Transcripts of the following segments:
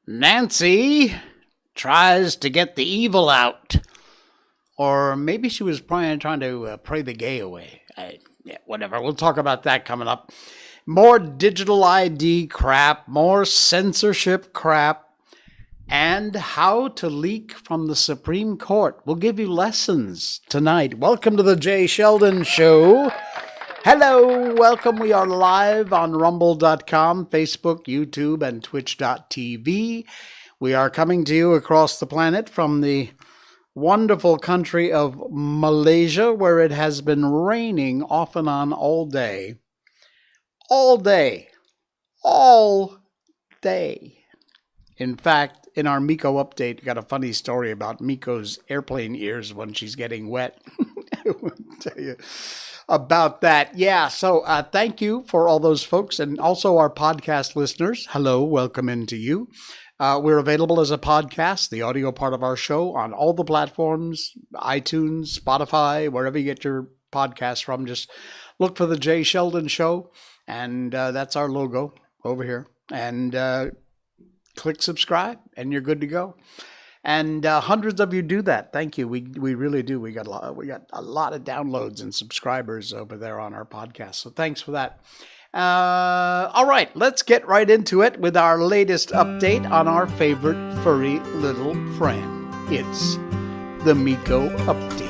Nancy tries to get the evil out. Or maybe she was trying to pray the gay away. Whatever. We'll talk about that coming up. More digital ID crap, more censorship crap, and how to leak from the Supreme Court. We'll give you lessons tonight. Welcome to the Jay Sheldon Show. Hello, welcome. We are live on rumble.com, Facebook, YouTube, and twitch.tv. We are coming to you across the planet from the wonderful country of Malaysia, where it has been raining off and on all day. All day. All day. In fact, in our Miko update, got a funny story about Miko's airplane ears when she's getting wet. I will tell you about that. Yeah, so thank you for all those folks, and also our podcast listeners. Hello, welcome into you. We're available as a podcast, the audio part of our show, on all the platforms, iTunes, Spotify, wherever you get your podcasts from. Just look for the Jay Sheldon Show, and that's our logo over here. And click subscribe, and you're good to go. And hundreds of you do that. Thank you. We really do. We got a lot of downloads and subscribers over there on our podcast. So thanks for that. All right, let's get right into it with our latest update on our favorite furry little friend. It's the Miko update.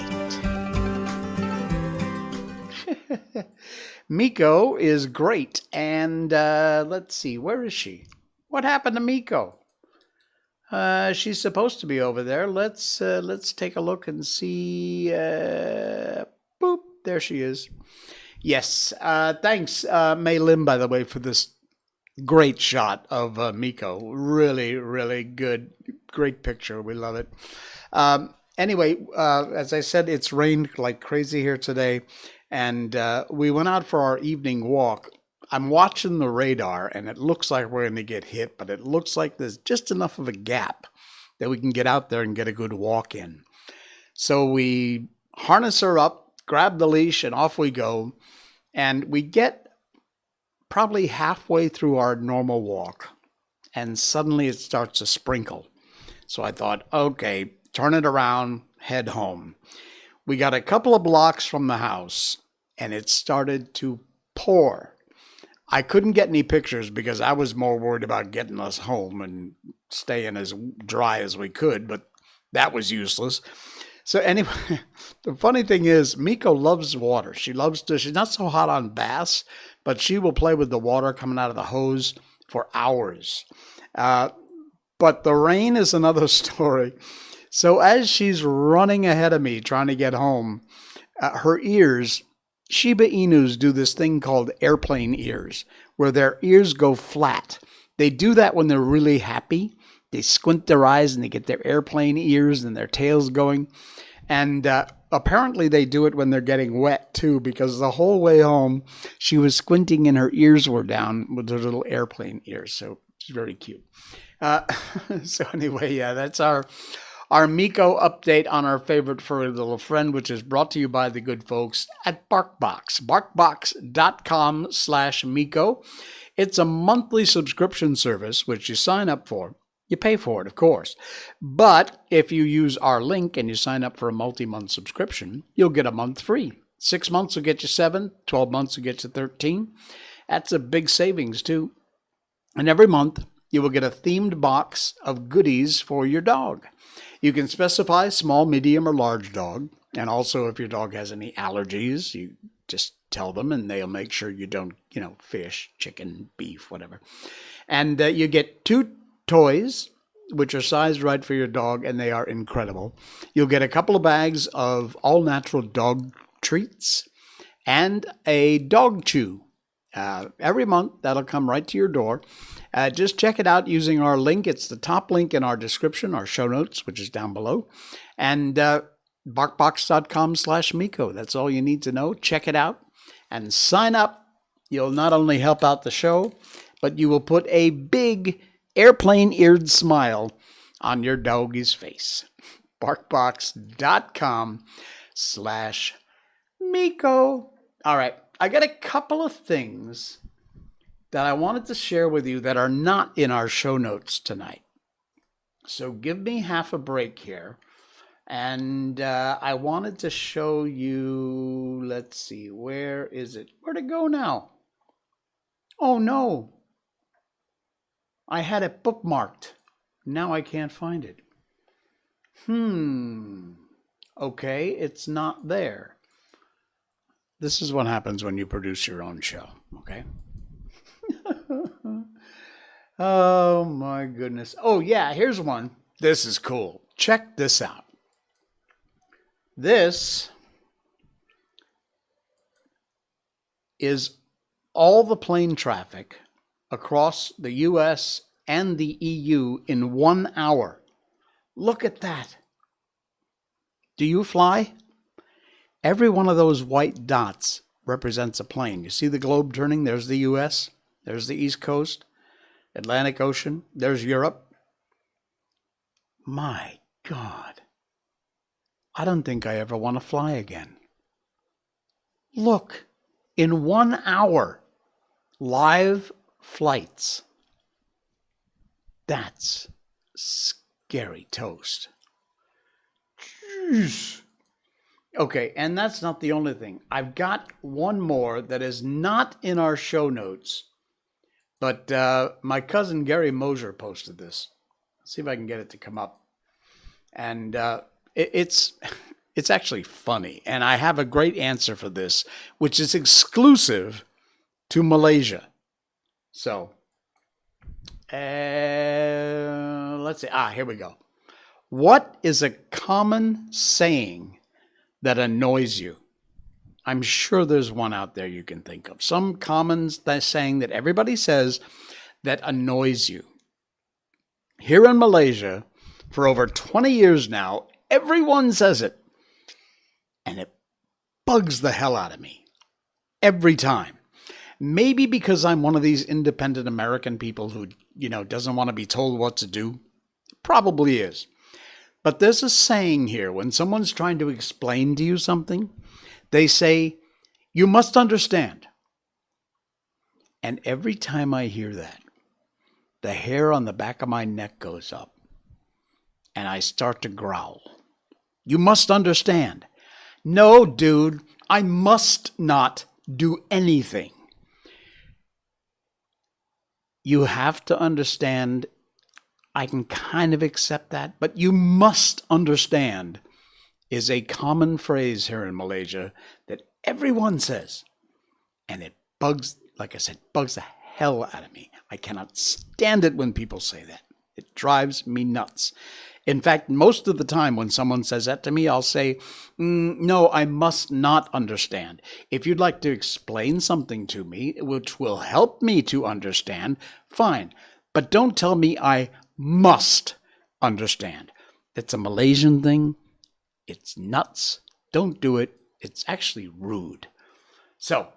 Miko is great. And let's see, where is she? What happened to Miko? She's supposed to be over there. Let's take a look and see. Boop, there she is. Yes. Thanks, May Lim, by the way, for this great shot of Miko. Really, really good. Great picture. We love it. Anyway, as I said, it's rained like crazy here today, and we went out for our evening walk. I'm watching the radar, and it looks like we're going to get hit, but it looks like there's just enough of a gap that we can get out there and get a good walk in. So we harness her up, grab the leash, and off we go. And we get probably halfway through our normal walk, and suddenly it starts to sprinkle. So I thought, okay, turn it around, head home. We got a couple of blocks from the house, and it started to pour. I couldn't get any pictures because I was more worried about getting us home and staying as dry as we could, but that was useless. So anyway, the funny thing is, Miko loves water. She's not so hot on baths, but she will play with the water coming out of the hose for hours. But the rain is another story. So as she's running ahead of me, trying to get home, her ears, Shiba Inus do this thing called airplane ears, where their ears go flat. They do that when they're really happy. They squint their eyes and they get their airplane ears and their tails going. And apparently they do it when they're getting wet too, because the whole way home, she was squinting and her ears were down with her little airplane ears. So it's very cute. So anyway, yeah, that's our Miko update on our favorite furry little friend, which is brought to you by the good folks at Barkbox. Barkbox.com/Miko. It's a monthly subscription service, which you sign up for. You pay for it, of course. But if you use our link and you sign up for a multi-month subscription, you'll get a month free. 6 months will get you 7, 12 months will get you 13. That's a big savings, too. And every month, you will get a themed box of goodies for your dog. You can specify small, medium, or large dog. And also, if your dog has any allergies, you just tell them and they'll make sure you don't, fish, chicken, beef, whatever. And you get 2 toys, which are sized right for your dog, and they are incredible. You'll get a couple of bags of all-natural dog treats and a dog chew. Every month, that'll come right to your door. Just check it out using our link. It's the top link in our description, our show notes, which is down below. And barkbox.com/Miko. That's all you need to know. Check it out and sign up. You'll not only help out the show, but you will put a big airplane-eared smile on your doggy's face. Barkbox.com/Miko. All right, I got a couple of things that I wanted to share with you that are not in our show notes tonight. So give me half a break here. And I wanted to show you, let's see, where is it? Where'd it go now? Oh no, I had it bookmarked. Now I can't find it. Okay, it's not there. This is what happens when you produce your own show, okay? Oh my goodness. Oh yeah, here's one. This is cool. Check this out. This is all the plane traffic across the US and the EU in 1 hour. Look at that. Do you fly? Every one of those white dots represents a plane. You see the globe turning? There's the US. There's the East Coast, Atlantic Ocean. There's Europe. My God. I don't think I ever want to fly again. Look, in 1 hour, live flights. That's scary toast. Jeez. Okay, and that's not the only thing. I've got one more that is not in our show notes, but my cousin Gary Mosier posted this. Let's see if I can get it to come up. And it's actually funny, and I have a great answer for this, which is exclusive to Malaysia. So, let's see. Here we go. What is a common saying that annoys you? I'm sure there's one out there you can think of. Some common saying that everybody says that annoys you. Here in Malaysia, for over 20 years now, everyone says it. And it bugs the hell out of me. Every time. Maybe because I'm one of these independent American people who, doesn't want to be told what to do. Probably is. But there's a saying here, when someone's trying to explain to you something, they say, "You must understand." And every time I hear that, the hair on the back of my neck goes up, and I start to growl. You must understand. No, dude, I must not do anything. You have to understand. I can kind of accept that, but you must understand is a common phrase here in Malaysia that everyone says. And it bugs, like I said, bugs the hell out of me. I cannot stand it when people say that. It drives me nuts. In fact, most of the time when someone says that to me, I'll say, no, I must not understand. If you'd like to explain something to me, which will help me to understand, fine. But don't tell me I must understand. It's a Malaysian thing. It's nuts. Don't do it. It's actually rude. So,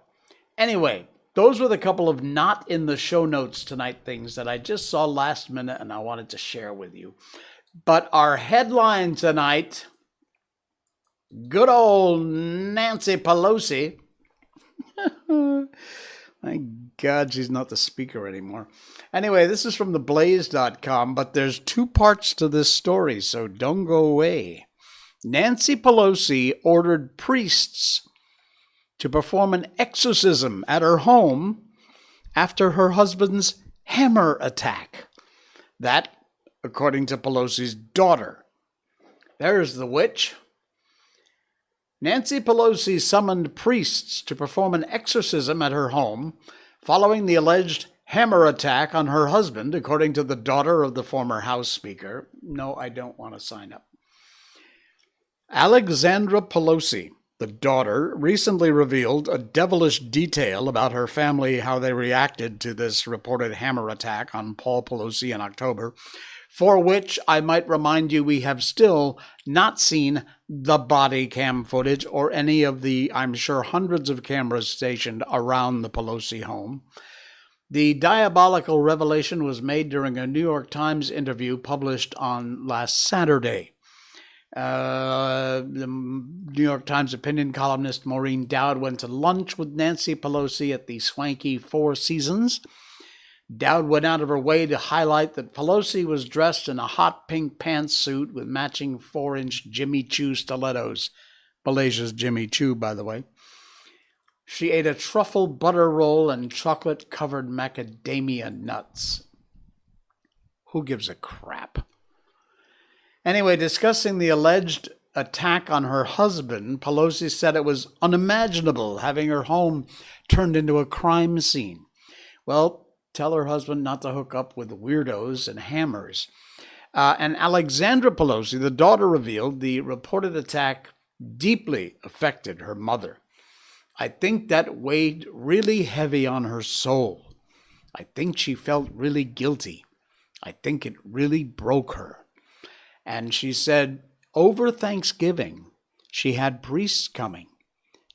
anyway, those were the couple of not in the show notes tonight things that I just saw last minute and I wanted to share with you. But our headline tonight, good old Nancy Pelosi. My God, she's not the speaker anymore. Anyway, this is from theblaze.com, but there's two parts to this story, so don't go away. Nancy Pelosi ordered priests to perform an exorcism at her home after her husband's hammer attack. That, according to Pelosi's daughter. There's the witch. Nancy Pelosi summoned priests to perform an exorcism at her home following the alleged hammer attack on her husband, according to the daughter of the former House Speaker. No, I don't want to sign up. Alexandra Pelosi, the daughter, recently revealed a devilish detail about her family, how they reacted to this reported hammer attack on Paul Pelosi in October, for which I might remind you we have still not seen the body cam footage or any of the, I'm sure, hundreds of cameras stationed around the Pelosi home. The diabolical revelation was made during a New York Times interview published on last Saturday. The New York Times opinion columnist Maureen Dowd went to lunch with Nancy Pelosi at the swanky Four Seasons. Dowd went out of her way to highlight that Pelosi was dressed in a hot pink pantsuit with matching 4-inch Jimmy Choo stilettos. Malaysia's Jimmy Choo, by the way. She ate a truffle butter roll and chocolate-covered macadamia nuts. Who gives a crap? Anyway, discussing the alleged attack on her husband, Pelosi said it was unimaginable having her home turned into a crime scene. Well, tell her husband not to hook up with weirdos and hammers. And Alexandra Pelosi, the daughter, revealed the reported attack deeply affected her mother. I think that weighed really heavy on her soul. I think she felt really guilty. I think it really broke her. And she said over Thanksgiving, she had priests coming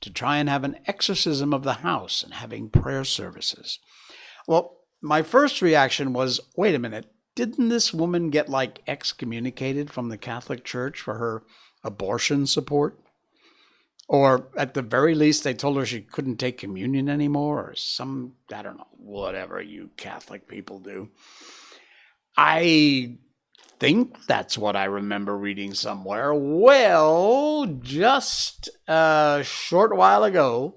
to try and have an exorcism of the house and having prayer services. Well, my first reaction was, wait a minute, didn't this woman get like excommunicated from the Catholic Church for her abortion support? Or at the very least, they told her she couldn't take communion anymore, or some, I don't know, whatever you Catholic people do. I think that's what I remember reading somewhere. Well, just a short while ago,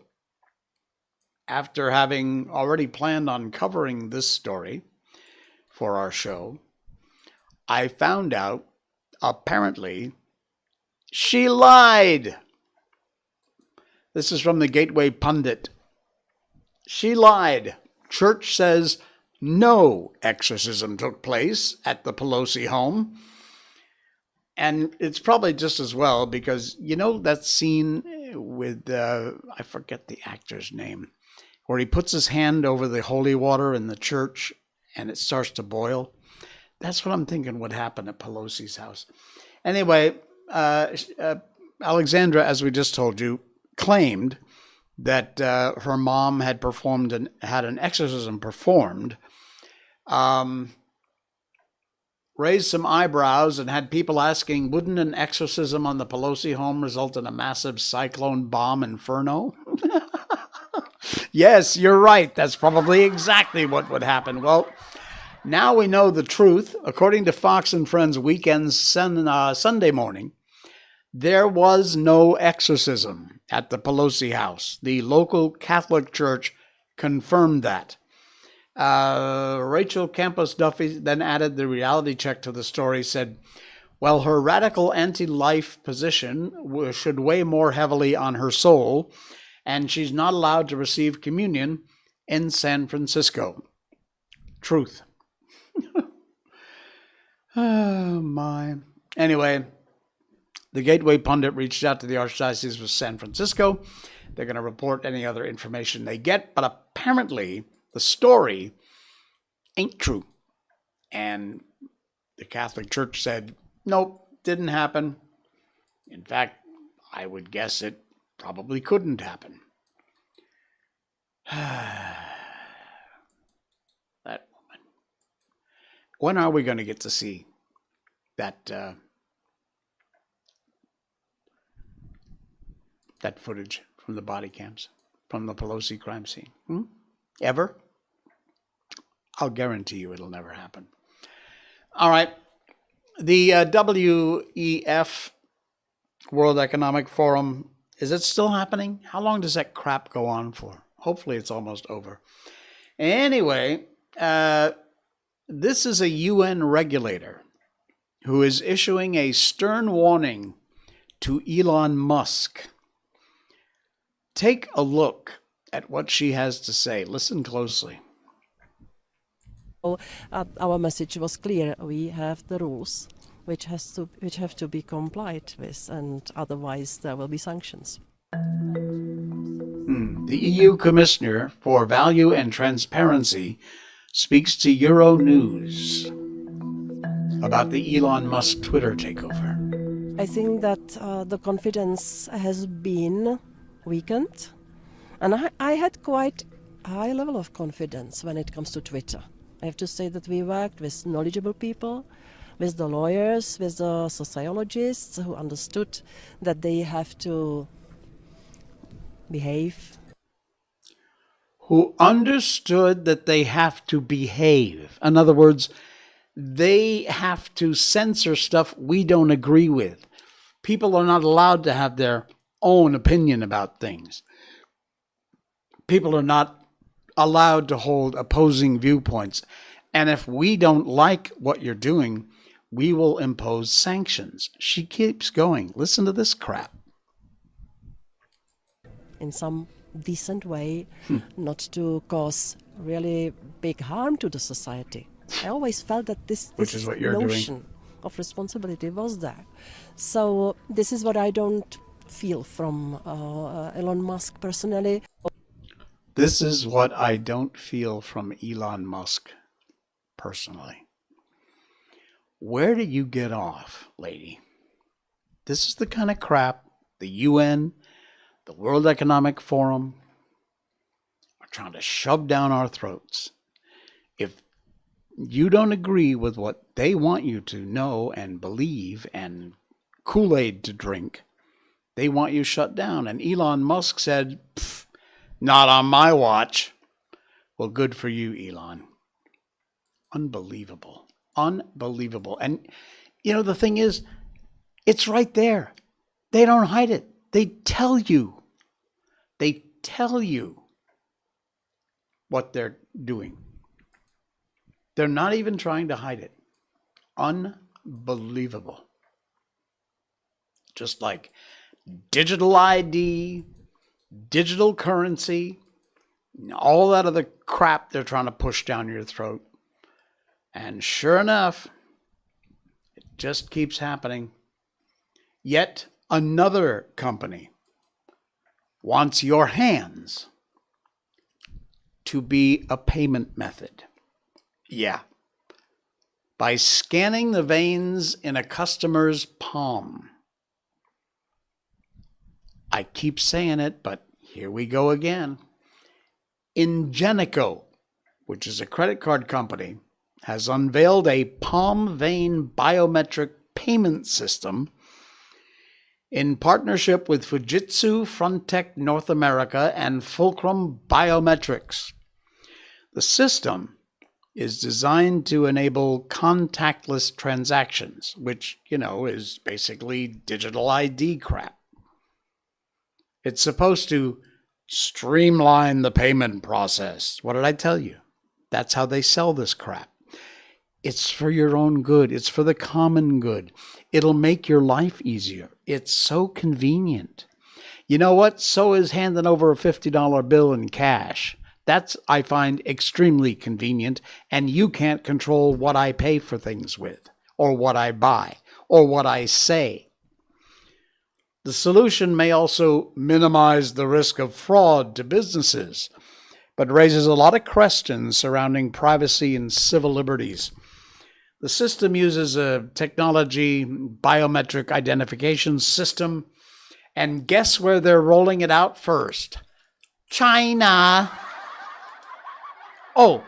after having already planned on covering this story for our show, I found out, apparently, she lied. This is from the Gateway Pundit. She lied. Church says no exorcism took place at the Pelosi home. And it's probably just as well because, you know, that scene with, I forget the actor's name, where he puts his hand over the holy water in the church and it starts to boil. That's what I'm thinking would happen at Pelosi's house. Anyway, Alexandra, as we just told you, claimed that her mom had had an exorcism performed, raised some eyebrows and had people asking, wouldn't an exorcism on the Pelosi home result in a massive cyclone bomb inferno? Yes, you're right. That's probably exactly what would happen. Well, now we know the truth. According to Fox and Friends Weekend Sunday morning, there was no exorcism at the Pelosi house. The local Catholic Church confirmed that. Rachel Campos Duffy then added the reality check to the story, said, well, her radical anti-life position should weigh more heavily on her soul, and she's not allowed to receive communion in San Francisco. Truth. Oh, my. Anyway, the Gateway Pundit reached out to the Archdiocese of San Francisco. They're going to report any other information they get, but apparently the story ain't true. And the Catholic Church said, nope, didn't happen. In fact, I would guess it probably couldn't happen. That woman. When are we going to get to see that that footage from the body cams, from the Pelosi crime scene? Ever? I'll guarantee you it'll never happen. All right. The WEF, World Economic Forum, is it still happening? How long does that crap go on for? Hopefully it's almost over. Anyway, this is a UN regulator who is issuing a stern warning to Elon Musk. Take a look at what she has to say. Listen closely. Our message was clear. We have the rules which have to be complied with, and otherwise there will be sanctions. The EU Commissioner for Value and Transparency speaks to Euronews about the Elon Musk Twitter takeover. I think that the confidence has been weakened, and I had quite high level of confidence when it comes to Twitter. I have to say that we worked with knowledgeable people, with the lawyers, with the sociologists who understood that they have to behave. Who understood that they have to behave. In other words, they have to censor stuff we don't agree with. People are not allowed to have their own opinion about things. People are not allowed to hold opposing viewpoints. And if we don't like what you're doing, we will impose sanctions. She keeps going. Listen to this crap. In some decent way, not to cause really big harm to the society. I always felt that this Which is what you're notion doing. of responsibility was there. So this is what I don't feel from Elon Musk personally. This is what I don't feel from Elon Musk personally. Where do you get off, lady? This is the kind of crap the UN, the World Economic Forum are trying to shove down our throats. If you don't agree with what they want you to know and believe and Kool-Aid to drink, they want you shut down. And Elon Musk said, not on my watch. Well, good for you, Elon. Unbelievable. Unbelievable. And, you know, the thing is, it's right there. They don't hide it. They tell you. They tell you what they're doing. They're not even trying to hide it. Unbelievable. Just like digital ID, digital currency, all that other crap they're trying to push down your throat. And sure enough, it just keeps happening. Yet another company wants your hands to be a payment method. Yeah. By scanning the veins in a customer's palm. I keep saying it, but here we go again. Ingenico, which is a credit card company, has unveiled a palm vein biometric payment system in partnership with Fujitsu, Frontech North America, and Fulcrum Biometrics. The system is designed to enable contactless transactions, which, you know, is basically digital ID crap. It's supposed to streamline the payment process. What did I tell you? That's how they sell this crap. It's for your own good. It's for the common good. It'll make your life easier. It's so convenient. You know what? So is handing over a $50 bill in cash. That's, I find, extremely convenient, and you can't control what I pay for things with, or what I buy, or what I say. The solution may also minimize the risk of fraud to businesses, but raises a lot of questions surrounding privacy and civil liberties. The system uses a technology biometric identification system, and guess where they're rolling it out first? China. Oh,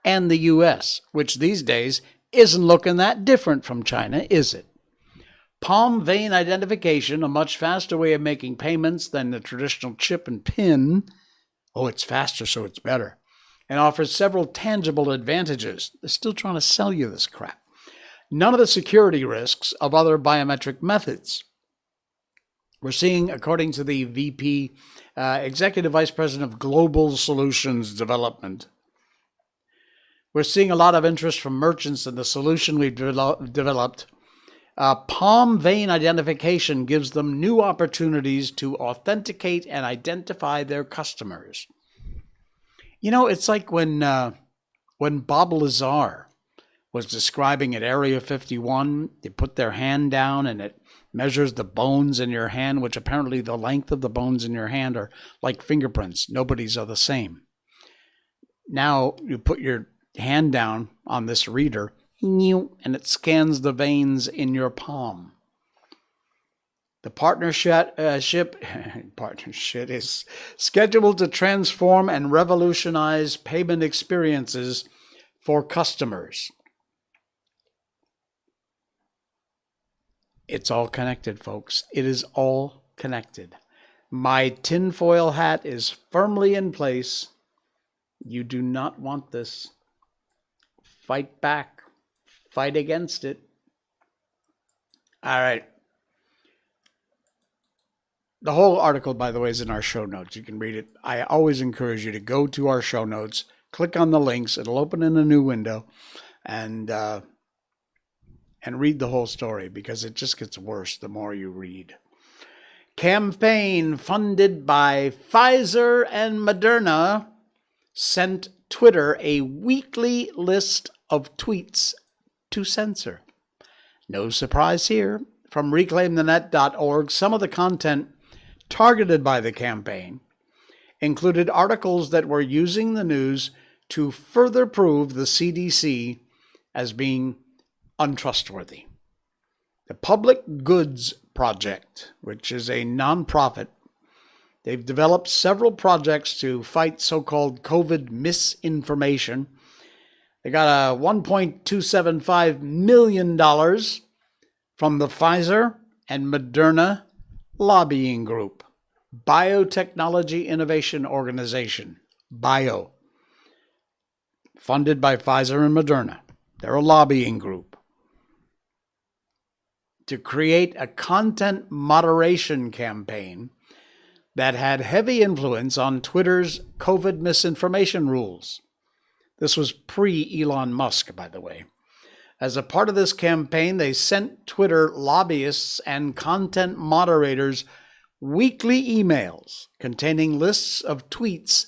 and the US, which these days isn't looking that different from China, is it? Palm vein identification, a much faster way of making payments than the traditional chip and PIN. Oh, it's faster, so it's better. And offers several tangible advantages. They're still trying to sell you this crap. None of the security risks of other biometric methods. We're seeing, according to the VP, Executive Vice President of Global Solutions Development, we're seeing a lot of interest from merchants in the solution we've developed. Palm vein identification gives them new opportunities to authenticate and identify their customers. You know, it's like when Bob Lazar was describing at Area 51, they put their hand down and it measures the bones in your hand, which apparently the length of the bones in your hand are like fingerprints. Nobody's are the same. Now you put your hand down on this reader, and it scans the veins in your palm. The partnership is scheduled to transform and revolutionize payment experiences for customers. It's all connected, folks. It is all connected. My tinfoil hat is firmly in place. You do not want this. Fight back. Fight against it. All right. The whole article, by the way, is in our show notes. You can read it. I always encourage you to go to our show notes, click on the links. It'll open in a new window, and read the whole story, because it just gets worse the more you read. Campaign funded by Pfizer and Moderna sent Twitter a weekly list of tweets to censor. No surprise here. From reclaimthenet.org, some of the content targeted by the campaign included articles that were using the news to further prove the CDC as being untrustworthy. The Public Goods Project, which is a nonprofit, they've developed several projects to fight so-called COVID misinformation. They got a $1.275 million from the Pfizer and Moderna lobbying group, Biotechnology Innovation Organization, BIO, funded by Pfizer and Moderna. They're a lobbying group to create a content moderation campaign that had heavy influence on Twitter's COVID misinformation rules. This was pre-Elon Musk, by the way. As a part of this campaign, they sent Twitter lobbyists and content moderators weekly emails containing lists of tweets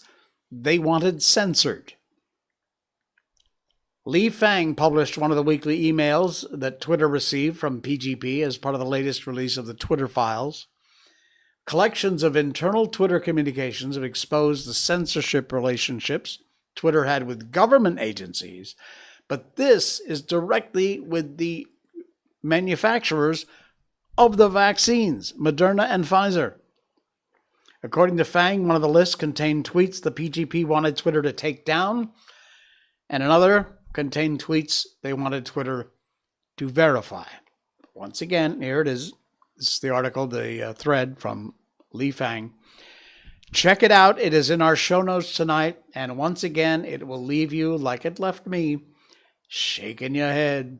they wanted censored. Li Fang published one of the weekly emails that Twitter received from PGP as part of the latest release of the Twitter files. Collections of internal Twitter communications have exposed the censorship relationships Twitter had with government agencies, but this is directly with the manufacturers of the vaccines, Moderna and Pfizer. According to Fang, one of the lists contained tweets the PGP wanted Twitter to take down, and another contained tweets they wanted Twitter to verify. Once again, here it is. This is the article, the thread from Li Fang. Check it out. It is in our show notes tonight. And once again, it will leave you, like it left me, shaking your head.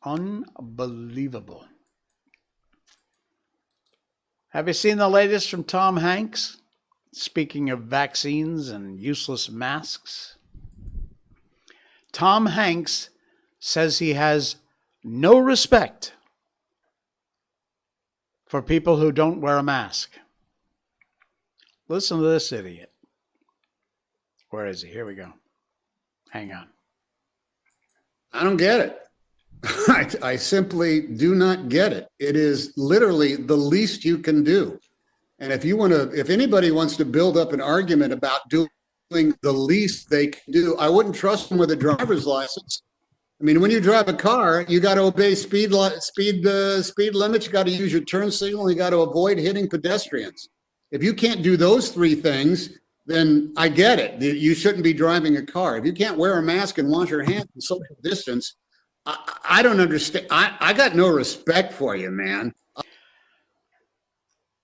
Unbelievable. Have you seen the latest from Tom Hanks? Speaking of vaccines and useless masks. Tom Hanks says he has no respect for people who don't wear a mask. Listen to this idiot. Where is he? Here we go. Hang on. I don't get it. I simply do not get it. It is literally the least you can do. And if anybody wants to build up an argument about doing the least they can do, I wouldn't trust them with a driver's license. I mean, when you drive a car, you got to obey speed limits. You got to use your turn signal. You got to avoid hitting pedestrians. If you can't do those three things, then I get it. You shouldn't be driving a car. If you can't wear a mask and wash your hands and social distance, I don't understand. I got no respect for you, man.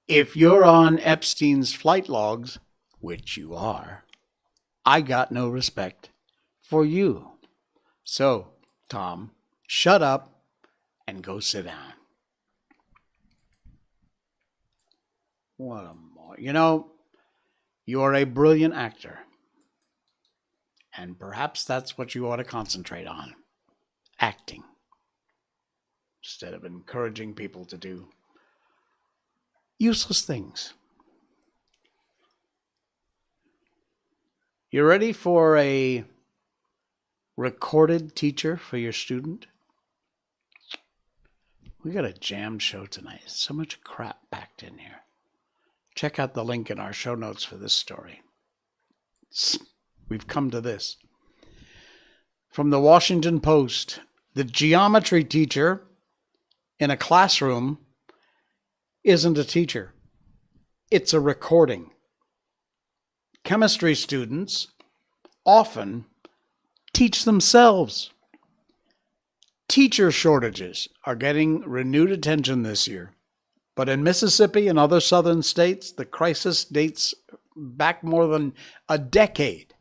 If you're on Epstein's flight logs, which you are, I got no respect for you. So, Tom, shut up and go sit down. What a more. You know, you are a brilliant actor. And perhaps that's what you ought to concentrate on. Acting. Instead of encouraging people to do useless things. You ready for a recorded teacher for your student? We got a jam show tonight. So much crap packed in here. Check out the link in our show notes for this story. We've come to this. From the Washington Post, the geometry teacher in a classroom isn't a teacher. It's a recording. Chemistry students often teach themselves. Teacher shortages are getting renewed attention this year. But in Mississippi and other southern states, the crisis dates back more than a decade.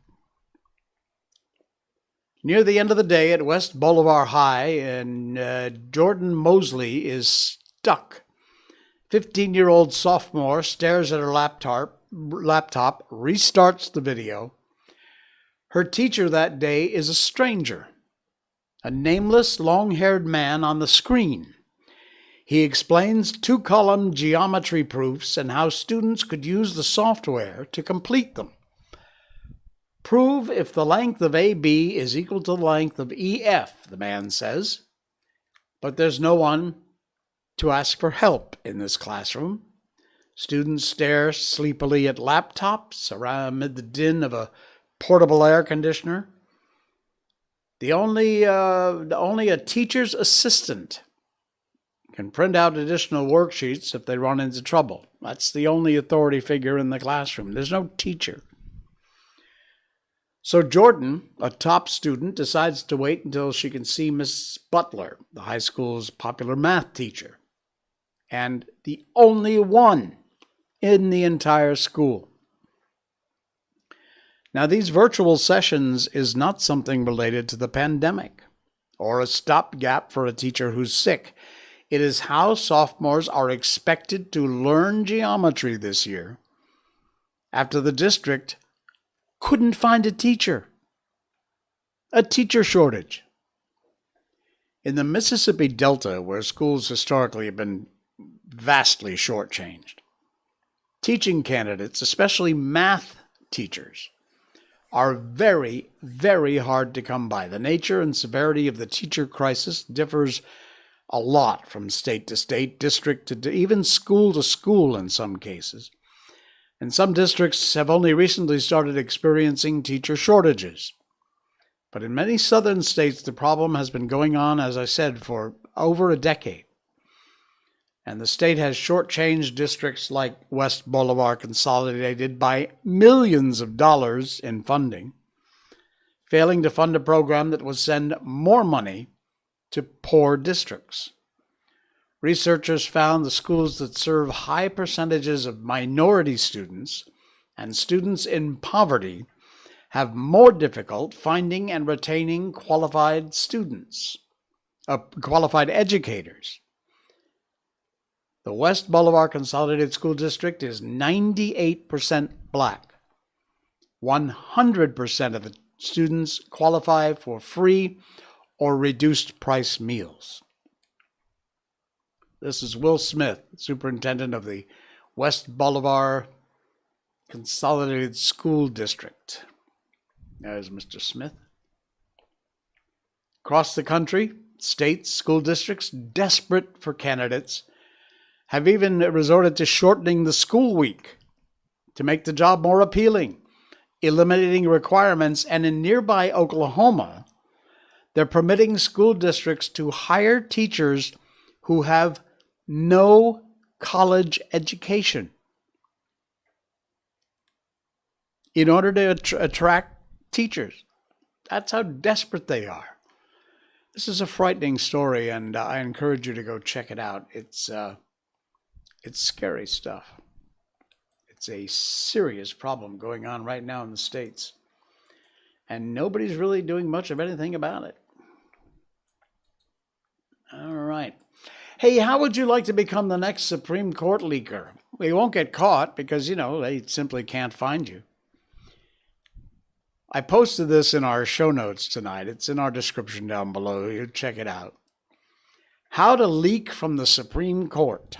Near the end of the day at West Boulevard High, and Jordan Mosley is stuck. 15-year-old sophomore stares at her laptop, restarts the video. Her teacher that day is a stranger, a nameless, long-haired man on the screen. He explains 2-column geometry proofs and how students could use the software to complete them. Prove if the length of AB is equal to the length of EF, the man says. But there's no one to ask for help in this classroom. Students stare sleepily at laptops amid the din of a portable air conditioner. Only a teacher's assistant can print out additional worksheets if they run into trouble. That's the only authority figure in the classroom. There's no teacher. So Jordan, a top student, decides to wait until she can see Miss Butler, the high school's popular math teacher, and the only one in the entire school. Now, these virtual sessions is not something related to the pandemic or a stopgap for a teacher who's sick. It is how sophomores are expected to learn geometry this year after the district couldn't find a teacher. A teacher shortage. In the Mississippi Delta, where schools historically have been vastly shortchanged, teaching candidates, especially math teachers, are very, very hard to come by. The nature and severity of the teacher crisis differs a lot from state to state, district to even school to school in some cases. And some districts have only recently started experiencing teacher shortages. But in many southern states, the problem has been going on, as I said, for over a decade. And the state has shortchanged districts like West Boulevard Consolidated by millions of dollars in funding, failing to fund a program that would send more money to poor districts. Researchers found the schools that serve high percentages of minority students and students in poverty have more difficult finding and retaining qualified educators. The West Boulevard Consolidated School District is 98% black. 100% of the students qualify for free or reduced price meals. This is Will Smith, superintendent of the West Boulevard Consolidated School District. There's Mr. Smith. Across the country, states, school districts, desperate for candidates, have even resorted to shortening the school week to make the job more appealing, eliminating requirements, and in nearby Oklahoma, they're permitting school districts to hire teachers who have no college education in order to attract teachers. That's how desperate they are. This is a frightening story, and I encourage you to go check it out. It's scary stuff. It's a serious problem going on right now in the States, and nobody's really doing much of anything about it. All right. Hey, how would you like to become the next Supreme Court leaker? We won't get caught because, they simply can't find you. I posted this in our show notes tonight. It's in our description down below. You check it out. How to leak from the Supreme Court.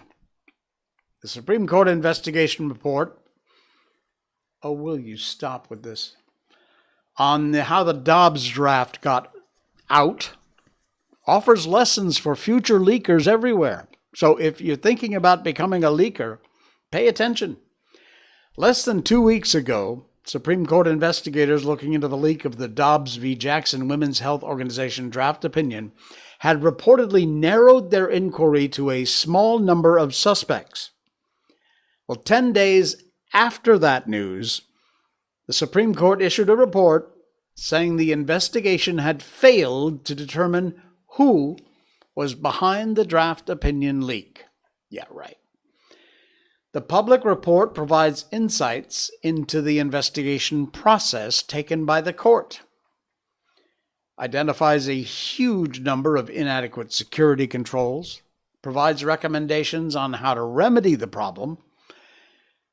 The Supreme Court investigation report. Oh, will you stop with this? On how the Dobbs draft got out. Offers lessons for future leakers everywhere. So if you're thinking about becoming a leaker, pay attention. Less than 2 weeks ago, Supreme Court investigators looking into the leak of the Dobbs v. Jackson Women's Health Organization draft opinion had reportedly narrowed their inquiry to a small number of suspects. Well, 10 days after that news, the Supreme Court issued a report saying the investigation had failed to determine who was behind the draft opinion leak. Yeah, right. The public report provides insights into the investigation process taken by the court, identifies a huge number of inadequate security controls, provides recommendations on how to remedy the problem,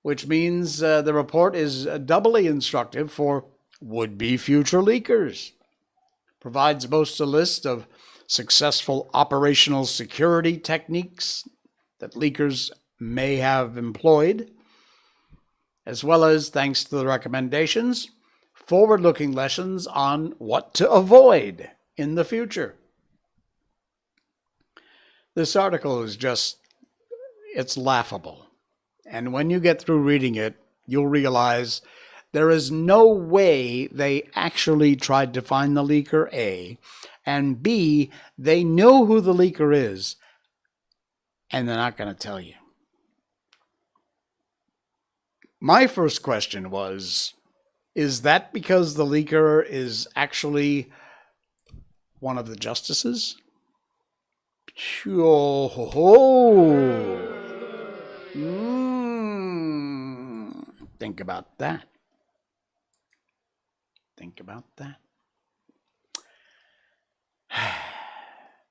which means the report is doubly instructive for would-be future leakers, provides boasts a list of successful operational security techniques that leakers may have employed, as well as, thanks to the recommendations, forward-looking lessons on what to avoid in the future. This article is it's laughable. And when you get through reading it, you'll realize there is no way they actually tried to find the leaker, A, and B, they know who the leaker is, and they're not going to tell you. My first question was, is that because the leaker is actually one of the justices? Think about that. Think about that.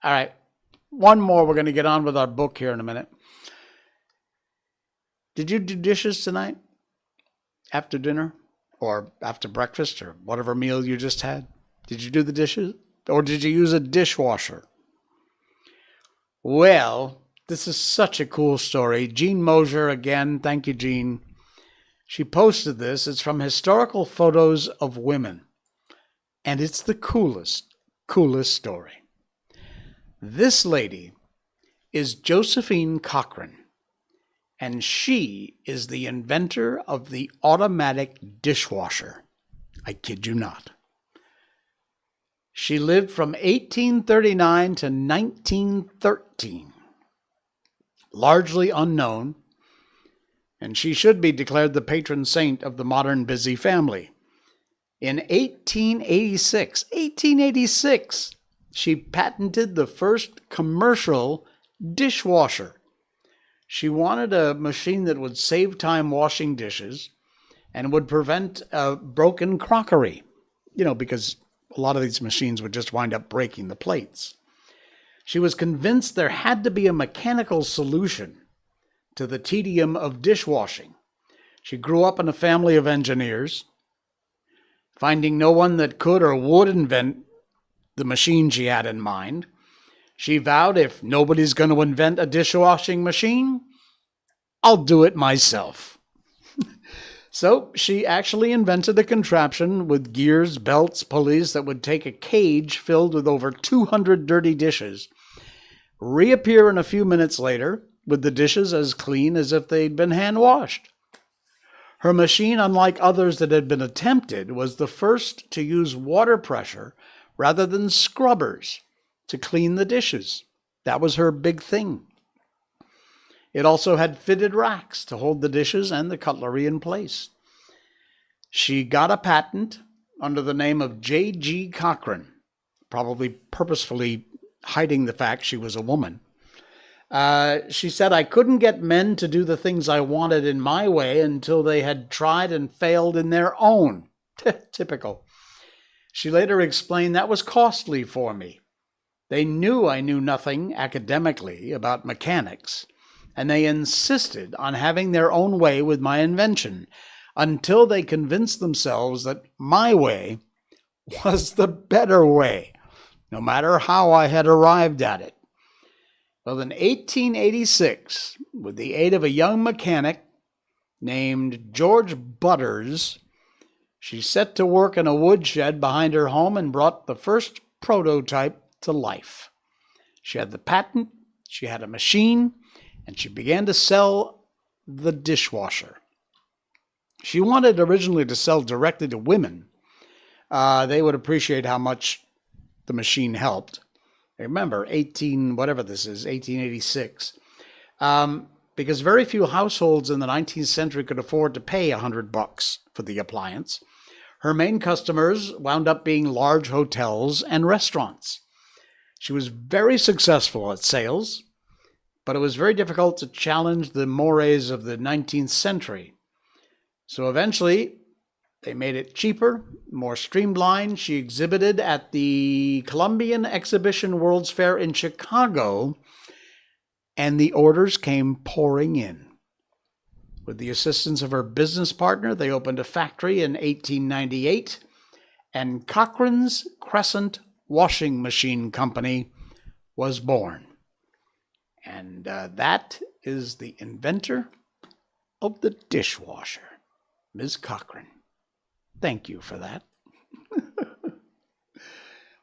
All right. One more. We're going to get on with our book here in a minute. Did you do dishes tonight? After dinner? Or after breakfast? Or whatever meal you just had? Did you do the dishes? Or did you use a dishwasher? Well, this is such a cool story. Jean Mosier, again, thank you, Jean. She posted this. It's from Historical Photos of Women. And it's the coolest story. This lady is Josephine Cochran, and she is the inventor of the automatic dishwasher. I kid you not. She lived from 1839 to 1913. Largely unknown, and she should be declared the patron saint of the modern busy family. In 1886, she patented the first commercial dishwasher. She wanted a machine that would save time washing dishes and would prevent broken crockery, because a lot of these machines would just wind up breaking the plates. She was convinced there had to be a mechanical solution to the tedium of dishwashing. She grew up in a family of engineers. Finding no one that could or would invent the machine she had in mind, she vowed, if nobody's going to invent a dishwashing machine, I'll do it myself. So she actually invented a contraption with gears, belts, pulleys that would take a cage filled with over 200 dirty dishes, reappear in a few minutes later with the dishes as clean as if they'd been hand-washed. Her machine, unlike others that had been attempted, was the first to use water pressure rather than scrubbers to clean the dishes. That was her big thing. It also had fitted racks to hold the dishes and the cutlery in place. She got a patent under the name of J.G. Cochran, probably purposefully hiding the fact she was a woman. She said, I couldn't get men to do the things I wanted in my way until they had tried and failed in their own. Typical. She later explained that was costly for me. They knew I knew nothing academically about mechanics, and they insisted on having their own way with my invention until they convinced themselves that my way was the better way, no matter how I had arrived at it. Well, in 1886, with the aid of a young mechanic named George Butters, she set to work in a woodshed behind her home and brought the first prototype to life. She had the patent, she had a machine, and she began to sell the dishwasher. She wanted originally to sell directly to women. They would appreciate how much the machine helped. Remember, 1886. But because very few households in the 19th century could afford to pay $100 for the appliance. Her main customers wound up being large hotels and restaurants. She was very successful at sales, but it was very difficult to challenge the mores of the 19th century. So eventually, they made it cheaper, more streamlined. She exhibited at the Columbian Exhibition World's Fair in Chicago, and the orders came pouring in. With the assistance of her business partner, they opened a factory in 1898, and Cochrane's Crescent Washing Machine Company was born. And that is the inventor of the dishwasher, Ms. Cochrane. Thank you for that.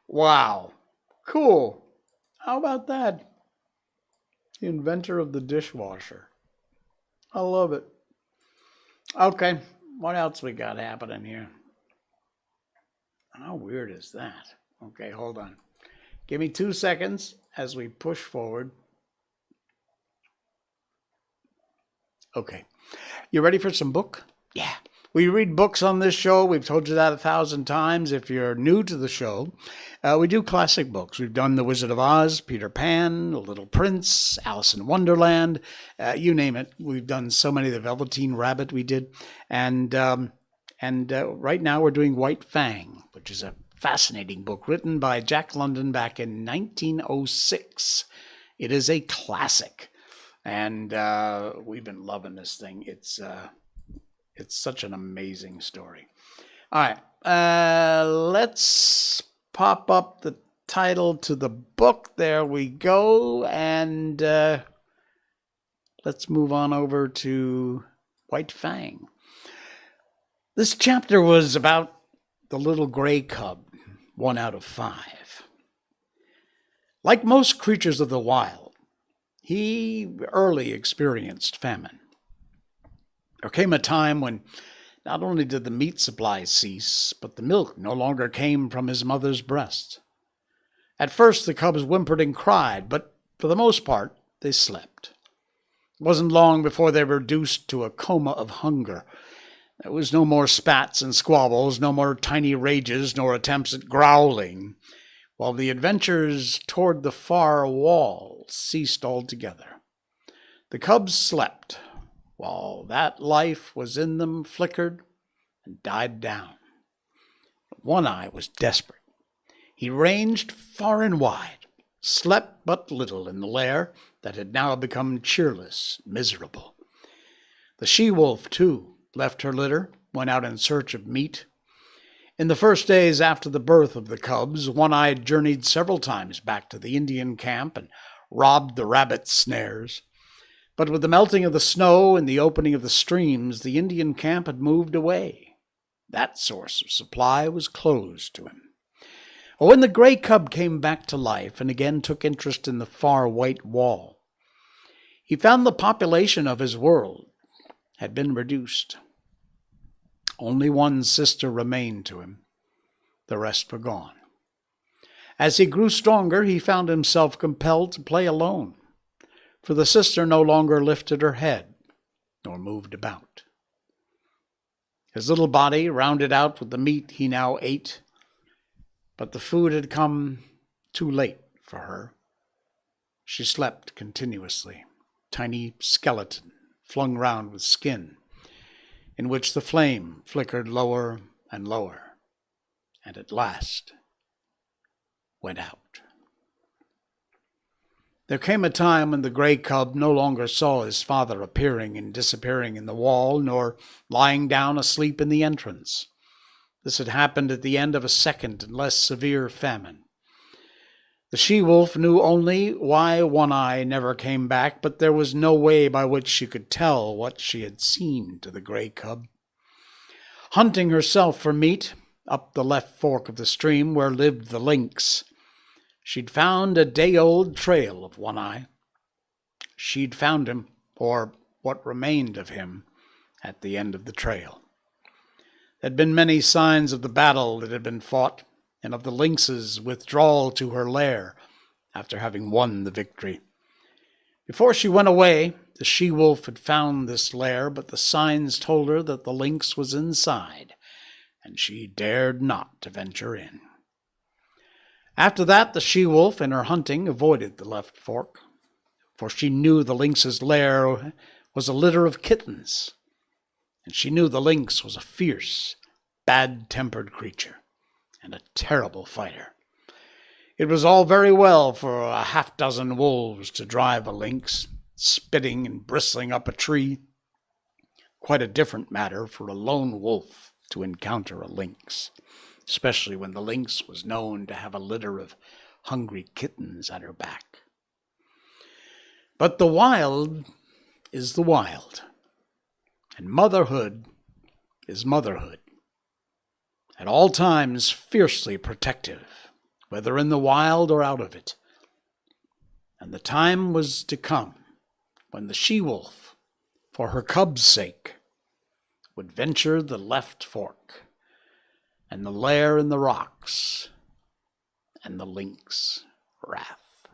Wow. Cool. How about that? The inventor of the dishwasher. I love it. Okay, what else we got happening here? How weird is that? Okay, hold on. Give me 2 seconds as we push forward. Okay. You ready for some book? Yeah. We read books on this show. We've told you that 1,000 times. If you're new to the show, we do classic books. We've done The Wizard of Oz, Peter Pan, The Little Prince, Alice in Wonderland, you name it. We've done so many. The Velveteen Rabbit we did. And right now we're doing White Fang, which is a fascinating book written by Jack London back in 1906. It is a classic. And we've been loving this thing. It's such an amazing story. All right, let's pop up the title to the book. There we go. And let's move on over to White Fang. This chapter was about the little gray cub, 1 out of 5. Like most creatures of the wild, he early experienced famine. There came a time when not only did the meat supply cease, but the milk no longer came from his mother's breast. At first the cubs whimpered and cried, but for the most part they slept. It wasn't long before they were reduced to a coma of hunger. There was no more spats and squabbles, no more tiny rages, nor attempts at growling, while the adventures toward the far wall ceased altogether. The cubs slept, while that life was in them flickered and died down. But One Eye was desperate. He ranged far and wide, slept but little in the lair that had now become cheerless, miserable. The she-wolf, too, left her litter, went out in search of meat. In the first days after the birth of the cubs, One Eye journeyed several times back to the Indian camp and robbed the rabbit snares. But with the melting of the snow and the opening of the streams, the Indian camp had moved away. That source of supply was closed to him. When the gray cub came back to life and again took interest in the far white wall, he found the population of his world had been reduced. Only one sister remained to him. The rest were gone. As he grew stronger, he found himself compelled to play alone, for the sister no longer lifted her head nor moved about. His little body rounded out with the meat he now ate, but the food had come too late for her. She slept continuously, tiny skeleton flung round with skin, in which the flame flickered lower and lower, and at last went out. There came a time when the gray cub no longer saw his father appearing and disappearing in the wall, nor lying down asleep in the entrance. This had happened at the end of a second and less severe famine. The she-wolf knew only why One Eye never came back, but there was no way by which she could tell what she had seen to the gray cub. Hunting herself for meat up the left fork of the stream where lived the lynx, she'd found a day-old trail of One Eye. She'd found him, or what remained of him, at the end of the trail. There had been many signs of the battle that had been fought, and of the lynx's withdrawal to her lair after having won the victory. Before she went away, the she-wolf had found this lair, but the signs told her that the lynx was inside, and she dared not to venture in. After that, the she-wolf in her hunting avoided the left fork, for she knew the lynx's lair was a litter of kittens, and she knew the lynx was a fierce, bad-tempered creature and a terrible fighter. It was all very well for a half-dozen wolves to drive a lynx, spitting and bristling up a tree. Quite a different matter for a lone wolf to encounter a lynx, especially when the lynx was known to have a litter of hungry kittens at her back. But the wild is the wild, and motherhood is motherhood, at all times fiercely protective, whether in the wild or out of it. And the time was to come when the she-wolf, for her cub's sake, would venture the left fork, and the lair in the rocks, and the lynx wrath.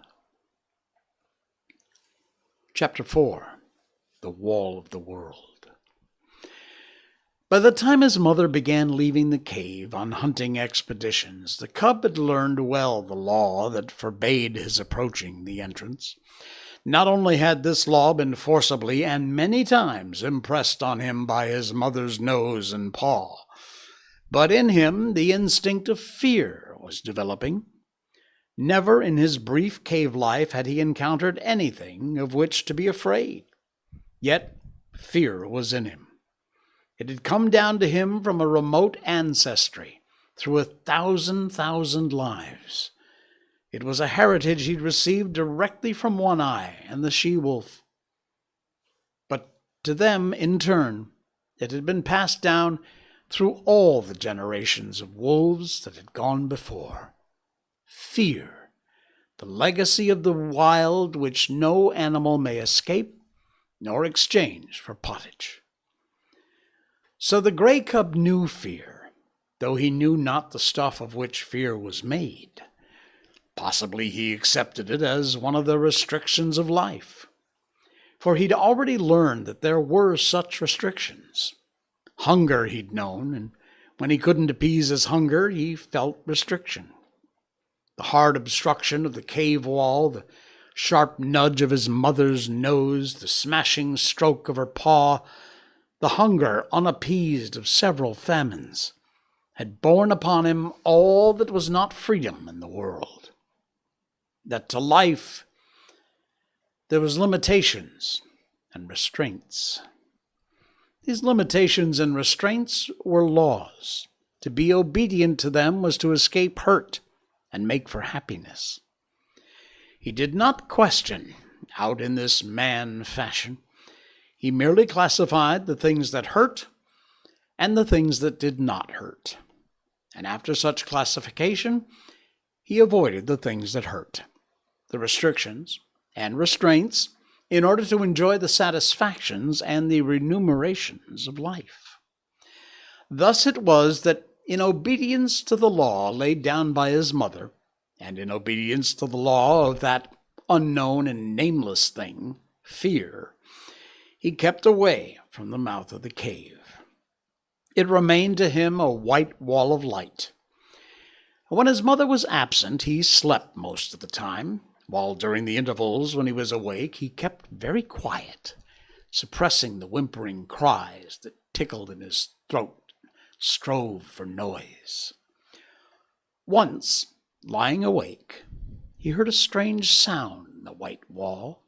Chapter 4. The Wall of the World. By the time his mother began leaving the cave on hunting expeditions, the cub had learned well the law that forbade his approaching the entrance. Not only had this law been forcibly and many times impressed on him by his mother's nose and paw, but in him the instinct of fear was developing. Never in his brief cave life had he encountered anything of which to be afraid. Yet fear was in him. It had come down to him from a remote ancestry, through 1,000 lives. It was a heritage he'd received directly from One Eye and the she-wolf. But to them, in turn, it had been passed down through all the generations of wolves that had gone before. Fear, the legacy of the wild which no animal may escape nor exchange for pottage. So the gray cub knew fear, though he knew not the stuff of which fear was made. Possibly he accepted it as one of the restrictions of life, for he'd already learned that there were such restrictions. Hunger he'd known, and when he couldn't appease his hunger, he felt restriction. The hard obstruction of the cave wall, the sharp nudge of his mother's nose, the smashing stroke of her paw, the hunger unappeased of several famines, had borne upon him all that was not freedom in the world. That to life there was limitations and restraints. These limitations and restraints were laws. To be obedient to them was to escape hurt and make for happiness. He did not question, out in this man fashion. He merely classified the things that hurt and the things that did not hurt. And after such classification, he avoided the things that hurt, the restrictions and restraints, in order to enjoy the satisfactions and the remunerations of life. Thus it was that in obedience to the law laid down by his mother, and in obedience to the law of that unknown and nameless thing, fear, he kept away from the mouth of the cave. It remained to him a white wall of light. When his mother was absent, he slept most of the time, while during the intervals when he was awake, he kept very quiet, suppressing the whimpering cries that tickled in his throat, strove for noise. Once, lying awake, he heard a strange sound in the white wall.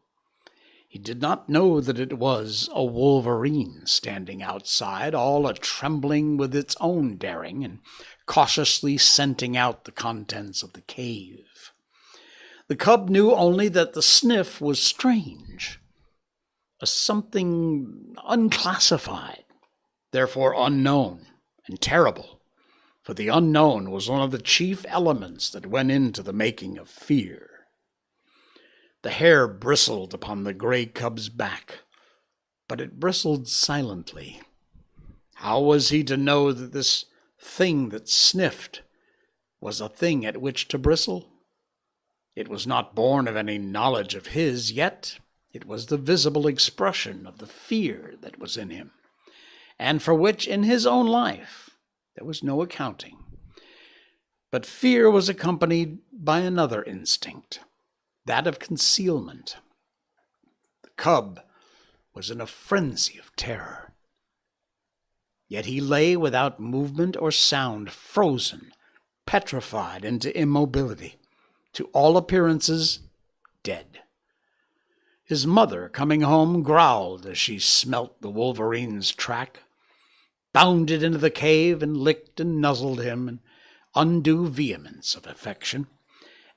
He did not know that it was a wolverine standing outside, all a-trembling with its own daring, and cautiously scenting out the contents of the cave. The cub knew only that the sniff was strange, a something unclassified, therefore unknown and terrible, for the unknown was one of the chief elements that went into the making of fear. The hair bristled upon the gray cub's back, but it bristled silently. How was he to know that this thing that sniffed was a thing at which to bristle? It was not born of any knowledge of his, yet It was the visible expression of the fear that was in him, and for which in his own life there was no accounting. But fear was accompanied by another instinct, that of concealment. The cub was in a frenzy of terror. Yet he lay without movement or sound, frozen, petrified into immobility, to all appearances dead. His mother, coming home, growled as she smelt the wolverine's track, bounded into the cave and licked and nuzzled him in undue vehemence of affection,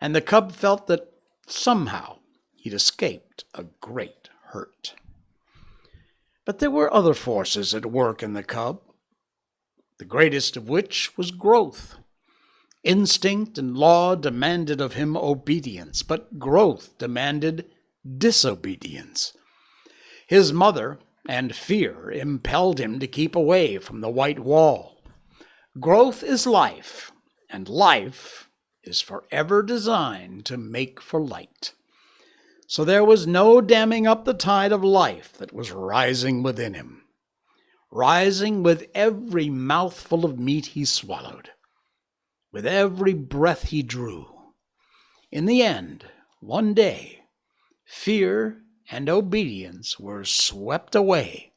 and the cub felt that somehow he'd escaped a great hurt. But there were other forces at work in the cub, the greatest of which was growth. Instinct and law demanded of him obedience, but growth demanded disobedience. His mother and fear impelled him to keep away from the white wall. Growth is life, and life is forever designed to make for light. So there was no damming up the tide of life that was rising within him, rising with every mouthful of meat he swallowed, with every breath he drew. In the end, one day, fear and obedience were swept away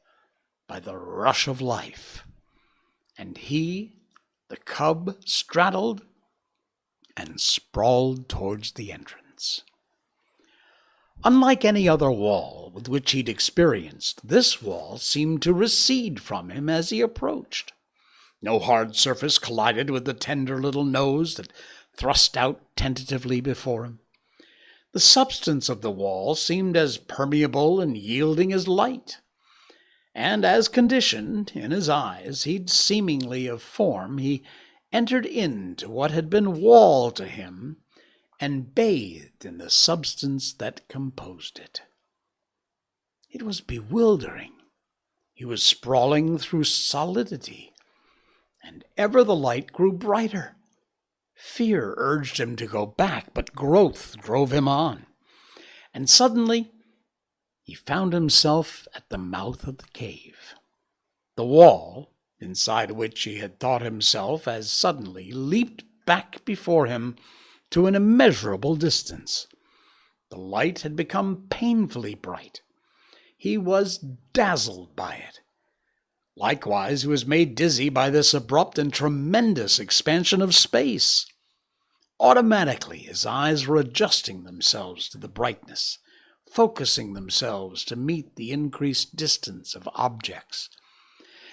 by the rush of life, and he, the cub, straddled and sprawled towards the entrance. Unlike any other wall with which he'd experienced, this wall seemed to recede from him as he approached. No hard surface collided with the tender little nose that thrust out tentatively before him. The substance of the wall seemed as permeable and yielding as light, and as conditioned in his eyes he'd seemingly of form, he entered into what had been wall to him and bathed in the substance that composed it. It was bewildering. He was sprawling through solidity, and ever the light grew brighter. Fear urged him to go back, but growth drove him on. And suddenly he found himself at the mouth of the cave. The wall, inside which he had thought himself, as suddenly leaped back before him to an immeasurable distance. The light had become painfully bright. He was dazzled by it. Likewise, he was made dizzy by this abrupt and tremendous expansion of space. Automatically, his eyes were adjusting themselves to the brightness, focusing themselves to meet the increased distance of objects.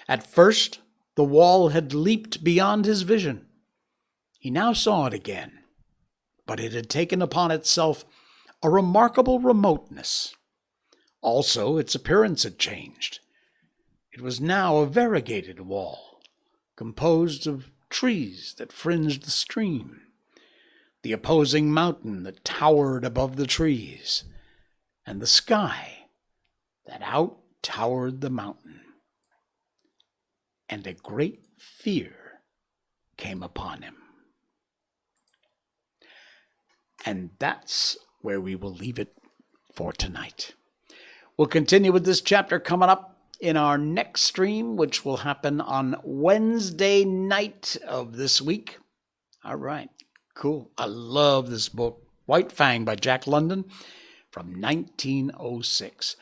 At first, the wall had leaped beyond his vision. He now saw it again, but it had taken upon itself a remarkable remoteness. Also, its appearance had changed. It was now a variegated wall, composed of trees that fringed the stream, the opposing mountain that towered above the trees, and the sky that out-towered the mountain. And a great fear came upon him. And that's where we will leave it for tonight. We'll continue with this chapter coming up in our next stream, which will happen on Wednesday night of this week. All right, cool. I love this book, White Fang by Jack London from 1906.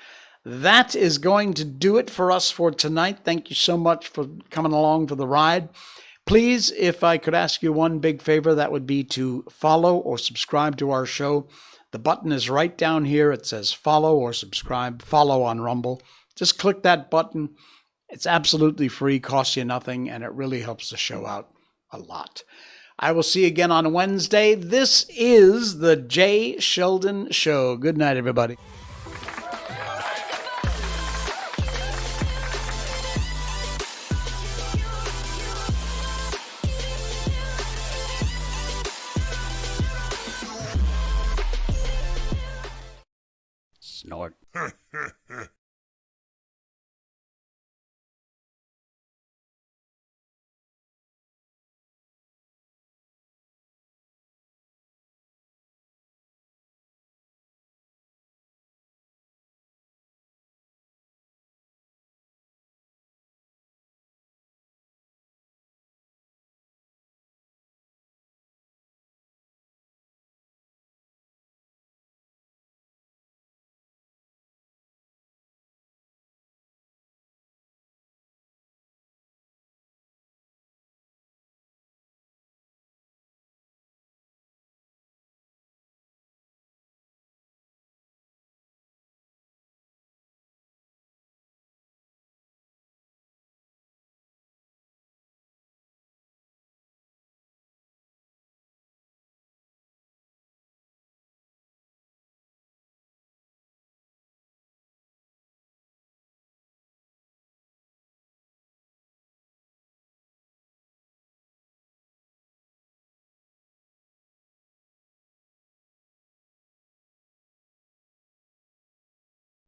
That is going to do it for us for tonight. Thank you so much for coming along for the ride. Please, if I could ask you one big favor, that would be to follow or subscribe to our show. The button is right down here. It says follow or subscribe. Follow on Rumble. Just click that button. It's absolutely free, costs you nothing, and it really helps the show out a lot. I will see you again on Wednesday. This is the Jay Sheldon Show. Good night, everybody. Snort.